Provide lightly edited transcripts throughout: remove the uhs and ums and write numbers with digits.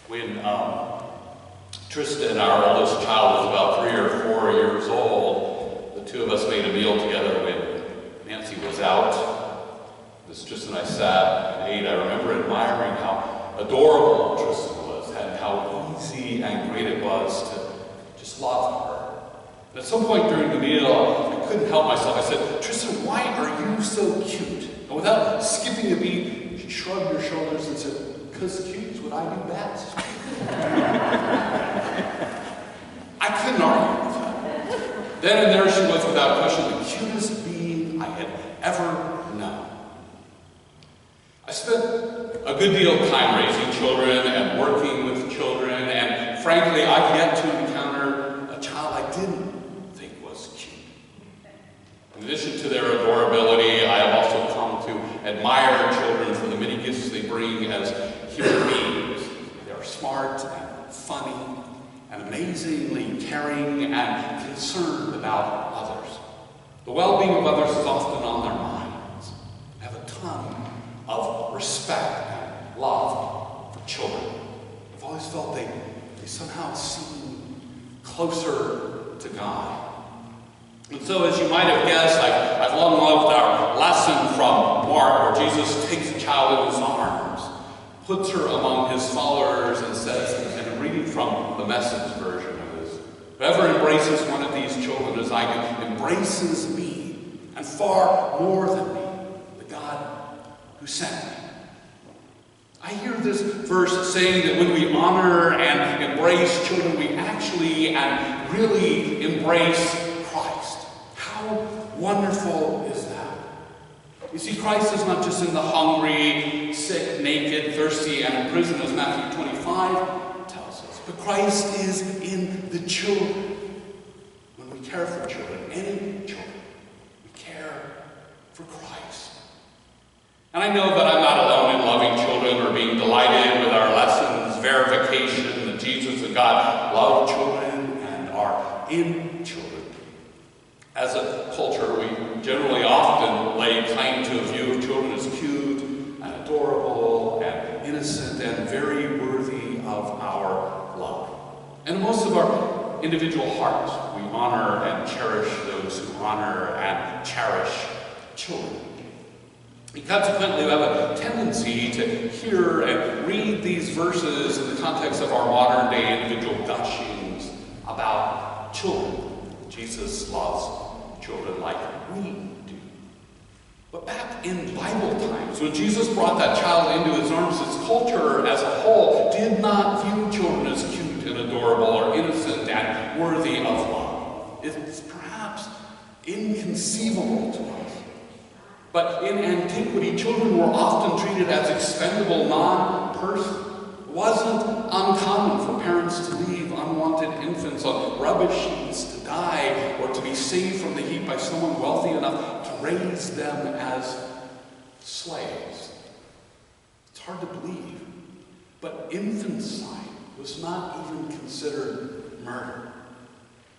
When Tristan, our oldest child, was about 3 or 4 years old, the two of us made a meal together when Nancy was out. As Tristan and I sat and ate, I remember admiring how adorable Tristan was and how easy and great it was to just love her. And at some point during the meal, I couldn't help myself. I said, "Tristan, why are you so cute?" And without skipping a beat, she shrugged her shoulders and said, "Because cute is what I do best." I couldn't argue with her. Then and there she was, without question, the cutest being I had ever known. I spent a good deal of time raising children and working with children, and frankly, I've yet to encounter a child I didn't think was cute. In addition to their adorability, I have also come to admire children for the many gifts they bring as human beings. They are smart and funny and amazingly caring and concerned about others. The well-being of others is often on their minds. They have a ton of respect and love for children. I've always felt they somehow seem closer to God. And so, as you might have guessed, I've long loved our lesson from Mark, where Jesus takes a child in his arms, puts her among his followers, and says, and I'm reading from the Message version of this, "Whoever embraces one of these children as I do, embraces me, and far more than me, the God who sent me." I hear this verse saying that when we honor and embrace children, we actually and really embrace Christ. How wonderful is that? You see, Christ is not just in the hungry, sick, naked, thirsty, and in prison, as Matthew 25 tells us, but Christ is in the children. When we care for children, any children, we care for Christ. And I know that I'm not alone in loving children or being delighted with our lessons, verification that Jesus and God love children and are in children. As a culture, we generally often lay claim to a view of children as cute and adorable and innocent and very worthy of our love. And in most of our individual hearts, we honor and cherish those who honor and cherish children. And consequently, we have a tendency to hear and read these verses in the context of our modern day individual gushings about children. Jesus loves children like we do. But back in Bible times, when Jesus brought that child into his arms, his culture as a whole did not view children as cute and adorable or innocent and worthy of love. It's perhaps inconceivable to us. But in antiquity, children were often treated as expendable non-persons. It wasn't uncommon for parents to leave unwanted infants on rubbish heaps to die or to be saved from the heap by someone wealthy enough to raise them as slaves. It's hard to believe, but infanticide was not even considered murder.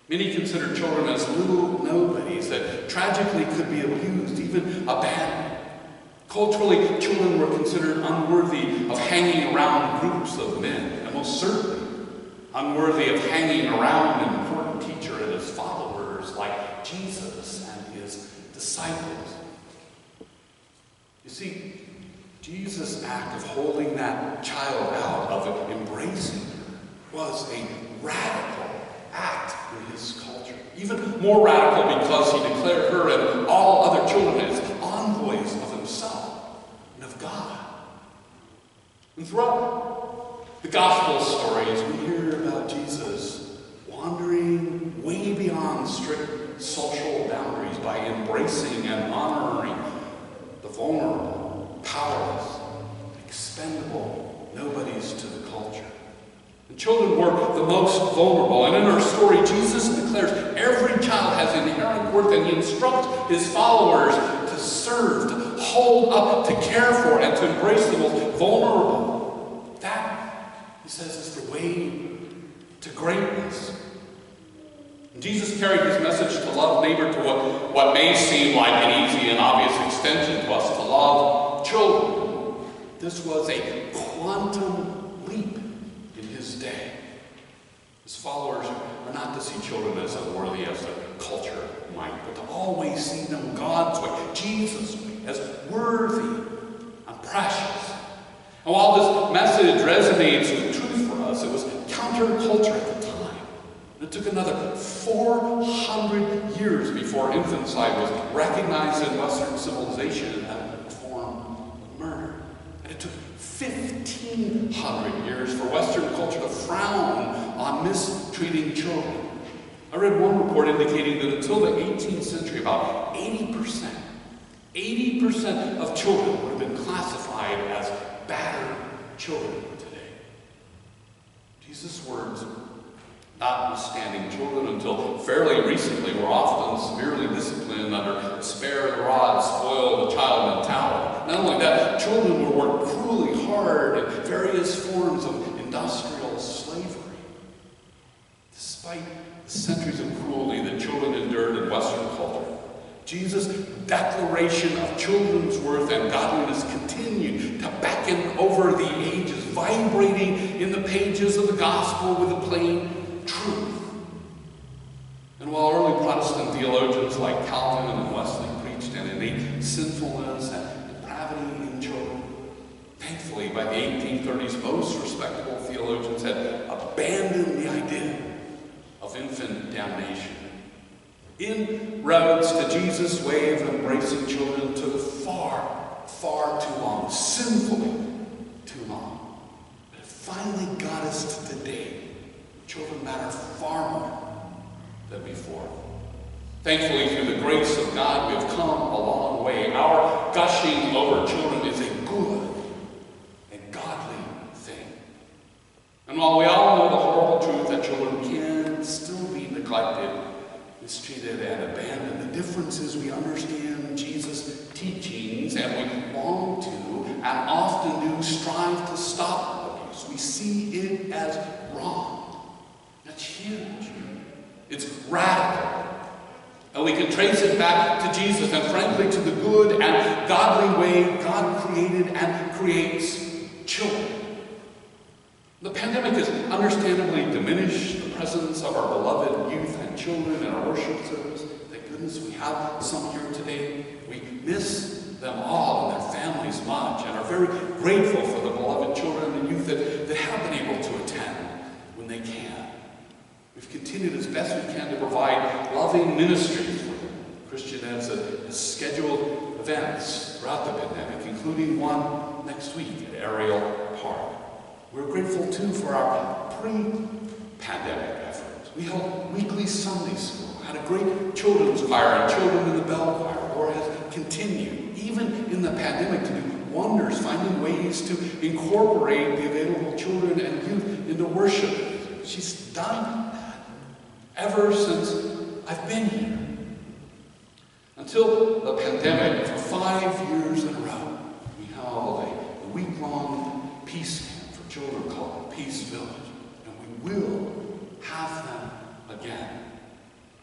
Many considered children as little nobodies that tragically could be abused, even abandoned. Culturally, children were considered unworthy of hanging around groups of men, and most certainly unworthy of hanging around an important teacher and his followers like Jesus and his disciples. You see, Jesus' act of holding that child out, of embracing her, was a radical act in his culture. Even more radical because he declared her and all other children as envoys of himself and of God. And throughout the gospel stories, we hear about Jesus wandering way beyond strict social boundaries by embracing and honoring the vulnerable, powerless, expendable nobodies to the culture. And children were the most vulnerable. And in our story, Jesus declares every child has inherent worth, and he instructs his followers to serve, to hold up, to care for, and to embrace the most vulnerable. That, he says, is the way to greatness. And Jesus carried his message to love neighbor to what may seem like an easy and obvious extension to us, to love children. This was a quantum leap in message resonates with truth for us. It was counterculture at the time. It took another 400 years before infanticide was recognized in Western civilization as a form of murder. And it took 1,500 years for Western culture to frown on mistreating children. I read one report indicating that until the 18th century, about 80% of children would have been classified as battered children today. Jesus' words, notwithstanding, children until fairly recently were often severely disciplined under spare the rod, spoil the child mentality. Not only that, children were worked cruelly hard in various forms of industrial slavery. Despite the centuries of cruelty that children endured in Western culture, Jesus' declaration of children's worth and godliness continued to beckon over the ages, vibrating in the pages of the gospel with a plain truth. And while early Protestant theologians like Calvin and Wesley preached an innate sinfulness and depravity in children, thankfully by the 1830s most respectable theologians had abandoned the idea of infant damnation. Inroads to Jesus' way of embracing children took far, far too long, sinfully too long. But it finally got us to today. Children matter far more than before. Thankfully, through the grace of God, we have come a long way. Our gushing over children is a good and godly thing. And while we all know the horrible truth that children can still be neglected, mistreated, and abandoned, the difference is we understand Jesus' teachings and we long to, and often do, strive to stop abuse. We see it as wrong. That's huge. It's radical. And we can trace it back to Jesus and frankly to the good and godly way God created and creates children. The pandemic has understandably diminished the presence of our beloved youth and children in our worship service. Thank goodness we have some here today. We miss them all and their families much and are very grateful for the beloved children and youth that have been able to attend when they can. We've continued as best we can to provide loving ministries for them. Christian Eds has scheduled events throughout the pandemic, including one next week at Ariel Park. We're grateful, too, for our pre-pandemic efforts. We held weekly Sunday school, had a great children's choir and children in the bell choir. Laura has continued, even in the pandemic, to do wonders, finding ways to incorporate the available children and youth into worship. She's done that ever since I've been here. Until the pandemic, for 5 years in a row, we held a week-long peace camp for children called Peace Village, and we will have them again.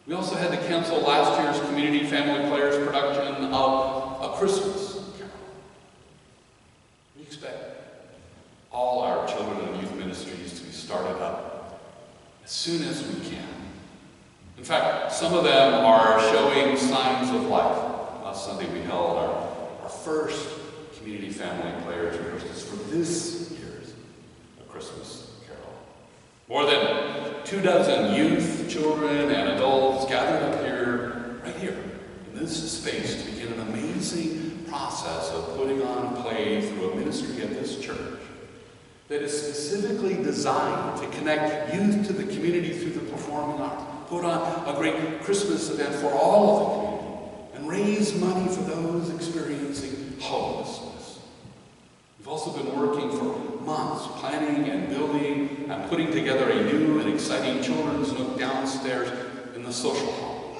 We also had to cancel last year's Community Family Players production of A Christmas Carol. We expect all our children and youth ministries to be started up as soon as we can. In fact, some of them are showing signs of life. Last Sunday we held our first Community Family Players rehearsals for this year's A Christmas Carol. More than 24 youth, children, and adults gathered up here, right here, in this space to begin an amazing process of putting on a play through a ministry at this church that is specifically designed to connect youth to the community through the performing arts, put on a great Christmas event for all of the community, and raise money for those experiencing homelessness. We've also been working for months, planning and building and putting together a new and exciting children's nook downstairs in the social hall.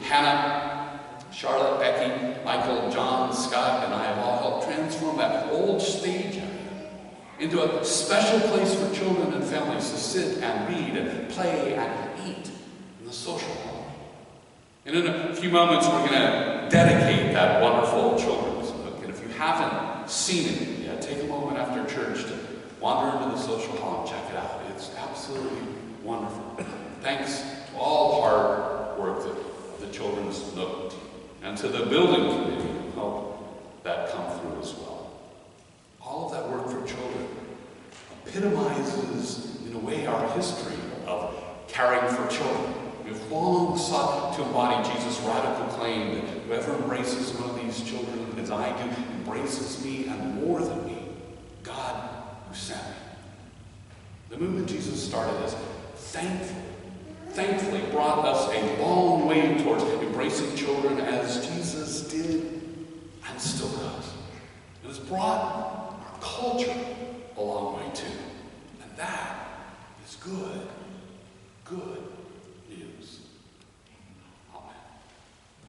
Hannah, Charlotte, Becky, Michael, John, Scott, and I have all helped transform that old stage area into a special place for children and families to sit and read and play and eat in the social hall. And in a few moments, we're going to dedicate that wonderful children's nook. And if you haven't seen it yet, take a moment after church to wander into the social hall and check it out. It's absolutely wonderful. Thanks to all the hard work of the Children's Nook team and to the building committee who helped that come through as well. All of that work for children epitomizes, in a way, our history of caring for children. We've long sought to embody Jesus' radical claim that whoever embraces one of these children as I do, embraces me and more than me, God who sent me. The movement Jesus started as thankfully brought us a long way towards embracing children as Jesus did and still does. It has brought our culture a long way too. And that is good. Good.